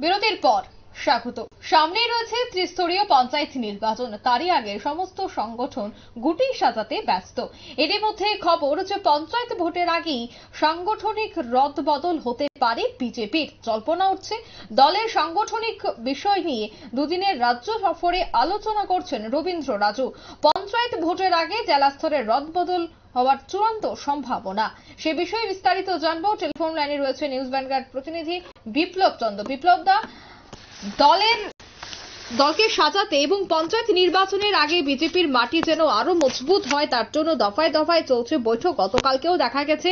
বিরতির পর স্বাগত। সামনেই রয়েছে ত্রিস্তরীয় পঞ্চায়েত নির্বাচন, তারই আগে সমস্ত সংগঠন গুটি সাজাতে ব্যস্ত। এর মধ্যে খবর যে পঞ্চায়েত ভোটের আগেই সাংগঠনিক রদবদল হতে পারে বিজেপির। জল্পনা উঠছে দলের সাংগঠনিক বিষয় নিয়ে দুদিনের রাজ্য সফরে আলোচনা করছেন রবীন্দ্র রাজু। পঞ্চায়েত ভোটের আগে জেলা স্তরের রদবদল হওয়ার চূড়ান্ত সম্ভাবনা, সে বিষয়ে বিস্তারিত জানবো। টেলিফোন লাইনে রয়েছে নিউজ ভ্যানগার্ড প্রতিনিধি বিপ্লব চন্দ্র। বিপ্লব দা, দলকে সাজাতে এবং পঞ্চায়েত নির্বাচনের আগে বিজেপির মাটি যেন আরো মজবুত হয় তার জন্য দফায় দফায় চলছে বৈঠক। গতকালকেও দেখা গেছে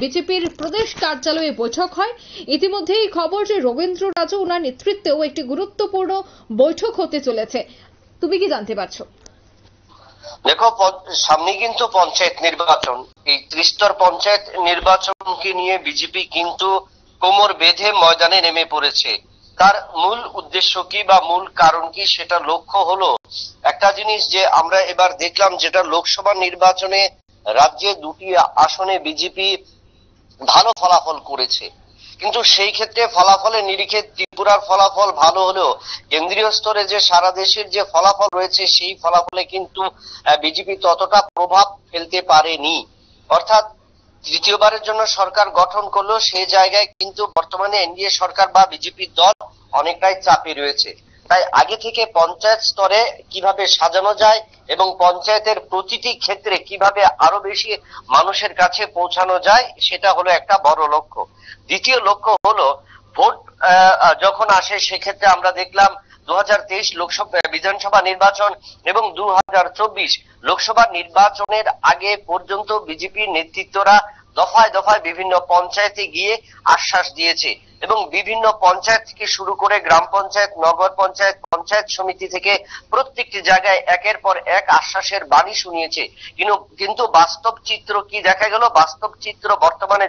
বিজেপির প্রদেশ কার্যালয়ে বৈঠক হয়। ইতিমধ্যেই খবর যে রবীন্দ্র রাজু ওনার নেতৃত্বেও একটি গুরুত্বপূর্ণ বৈঠক হতে চলেছে। তুমি কি জানতে পারছো? দেখো, সামনে কিন্তু পঞ্চায়েত নির্বাচন। এই ত্রিস্তর পঞ্চায়েত নির্বাচনকে নিয়ে বিজেপি কিন্তু কোমর বেঁধে ময়দানে নেমে পড়েছে। তার মূল উদ্দেশ্য কি বা মূল কারণ কি, সেটা লক্ষ্য হলো একটা জিনিস যে আমরা এবার দেখলাম যেটা লোকসভা নির্বাচনে রাজ্যে দুটি আসনে বিজেপি ভালো ফলাফল করেছে, কিন্তু সেই ক্ষেত্রে ফলাফলের নিরিখে ত্রিপুরার ফলাফল ভালো হলেও কেন্দ্রীয় স্তরে যে সারা দেশের যে ফলাফল রয়েছে সেই ফলাফলে কিন্তু বিজেপি ততটা প্রভাব ফেলতে পারেনি। অর্থাৎ তৃতীয়বারের জন্য সরকার গঠন করলেও সেই জায়গায় কিন্তু বর্তমানে এনডিএ সরকার বা বিজেপির দল অনেকটাই চাপে রয়েছে। তাই আগে থেকে পঞ্চায়েত স্তরে কিভাবে সাজানো যায় এবং পঞ্চায়েতের প্রতিটি ক্ষেত্রে কিভাবে আরো বেশি মানুষের কাছে পৌঁছানো যায়, সেটা হলো একটা বড় লক্ষ্য। দ্বিতীয় লক্ষ্য হলো ভোট যখন আসে সেক্ষেত্রে আমরা দেখলাম 2023 লোকসভা বিধানসভা নির্বাচন এবং 2024 লোকসভা নির্বাচনের আগে পর্যন্ত বিজেপির নেতৃত্বরা দফায় দফায় বিভিন্ন পঞ্চায়েতে গিয়ে আশ্বাস দিয়েছে এবং বিভিন্ন পঞ্চায়েত থেকে শুরু করে গ্রাম পঞ্চায়েত, নগর পঞ্চায়েত, পঞ্চায়েত সমিতি থেকে প্রত্যেকটি জায়গায় একের পর এক আশ্বাসের বাণী শুনিয়েছে। কিন্তু বাস্তব চিত্র কি দেখা গেল? বাস্তব চিত্র বর্তমানে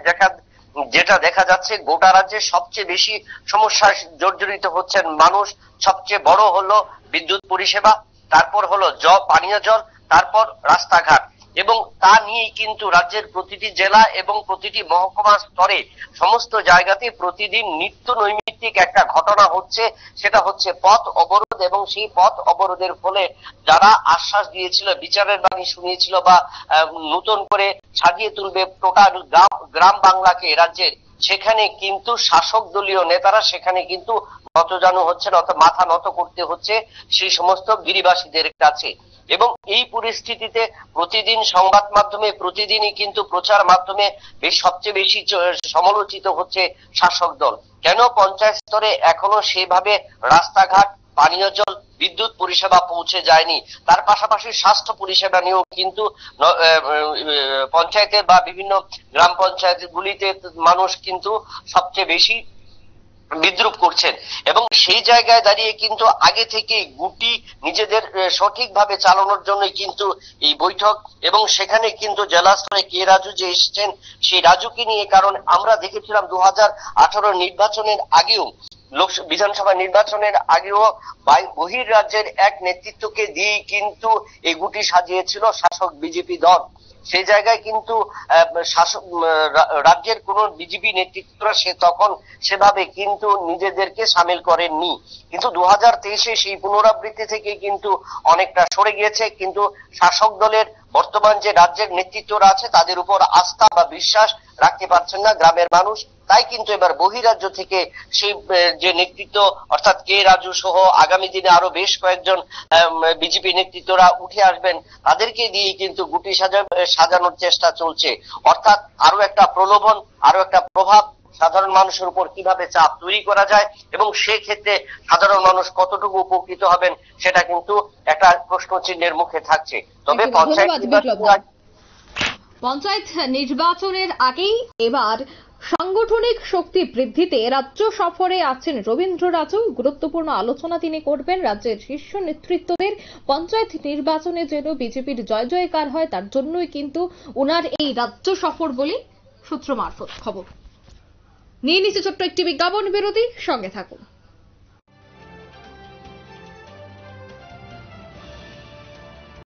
যেটা দেখা যাচ্ছে, গোটা রাজ্যে সবচেয়ে বেশি সমস্যায় জর্জরিত হচ্ছেন মানুষ। সবচেয়ে বড় হলো বিদ্যুৎ পরিষেবা, তারপর হলো পানীয় জল, তারপর রাস্তাঘাট, এবং তা নিয়েই কিন্তু রাজ্যের প্রতিটি জেলা এবং প্রতিটি মহকুমা স্তরে সমস্ত জায়গাতে প্রতিদিন নিত্য নৈমিত্তিক একটা ঘটনা হচ্ছে, সেটা হচ্ছে পথ অবরোধ। এবং সেই পথ অবরোধের ফলে যারা আশ্বাস দিয়েছিল, বিচারের বাণী শুনিয়েছিল বা নতুন করে সাজিয়ে তুলবে টোটাল গ্রাম বাংলাকে রাজ্যের, সেখানে কিন্তু শাসক দলীয় নেতারা সেখানে কিন্তু নতজানু হচ্ছেন, মাথা নত করতে হচ্ছে সেই সমস্ত গিরিবাসীদের কাছে। এবং এই পরিস্থিতিতে প্রতিদিন সংবাদ মাধ্যমে, প্রতিদিনই কিন্তু প্রচার মাধ্যমে সবচেয়ে বেশি সমালোচিত হচ্ছে শাসক দল। কেন পঞ্চায়েত স্তরে এখনো সেভাবে রাস্তাঘাট, পানীয় জল, বিদ্যুৎ পরিষেবা পৌঁছে যায়নি? তার পাশাপাশি স্বাস্থ্য পরিষেবা নিয়েও কিন্তু পঞ্চায়েতের বা বিভিন্ন গ্রাম পঞ্চায়েত গুলিতে মানুষ কিন্তু সবচেয়ে বেশি বিদ্রুপ করছেন। এবং সেই জায়গায় দাঁড়িয়ে কিন্তু আগে থেকে গুটি নিজেদের সঠিকভাবে চালানোর জন্য কিন্তু এই বৈঠক। এবং সেখানে কিন্তু জেলা স্তরে কে রাজু যে এসেছেন, সেই রাজুকে নিয়ে, কারণ আমরা দেখেছিলাম 2018 নির্বাচনের আগেও, বিধানসভা নির্বাচনের আগেও বহির রাজ্যের এক নেতৃত্বকে দিয়েই কিন্তু এই গুটি সাজিয়েছিল শাসক বিজেপি দল। সেই জায়গায় কিন্তু শাসক রাজ্যের কোন বিজেপি নেতৃত্বরা তখন সেভাবে কিন্তু নিজেদেরকে সামিল করেননি। কিন্তু 2023-এ সেই পুনরাবৃত্তি থেকে কিন্তু অনেকটা সরে গিয়েছে। কিন্তু শাসক দলের বর্তমান যে রাজ্যের নেতৃত্বরা আছে তাদের উপর আস্থা বা বিশ্বাস রাখতে পারছেন না গ্রামের মানুষ। তাই কিন্তু এবার বহিরাজ্য থেকে সেই যে নেতৃত্ব, অর্থাৎ কে রাজু সহ আগামী দিনে আরো বেশ কয়েকজন বিজেপি নেতৃত্বরা উঠে আসবেন, তাদেরকে দিয়ে কিন্তু গুটি সাজানোর চেষ্টা চলছে। অর্থাৎ আরো একটা প্রলোভন, আরো একটা প্রভাব সাধারণ মানুষের উপর কিভাবে চাপ তৈরি করা যায় এবং সেক্ষেত্রে সাধারণ মানুষ কতটুকু উপকৃত হবেন, সেটা কিন্তু একটা প্রশ্ন চিহ্নের মুখে থাকছে। তবে পঞ্চায়েত নির্বাচনের আগেই এবার সাংগঠনিক শক্তি বৃদ্ধিতে রাজ্য সফরে আছেন রবীন্দ্র রাজু। গুরুত্বপূর্ণ আলোচনা তিনি করবেন রাজ্যের শীর্ষ নেতৃত্বদের। পঞ্চায়েত নির্বাচনে যেন বিজেপির জয় জয়কার হয় তার জন্যই কিন্তু ওনার এই রাজ্য সফর বলে সূত্র মারফত খবর। নিয়ে নিচ্ছে ছোট্ট একটি বিজ্ঞাপন বিরতি, সঙ্গে থাকুন।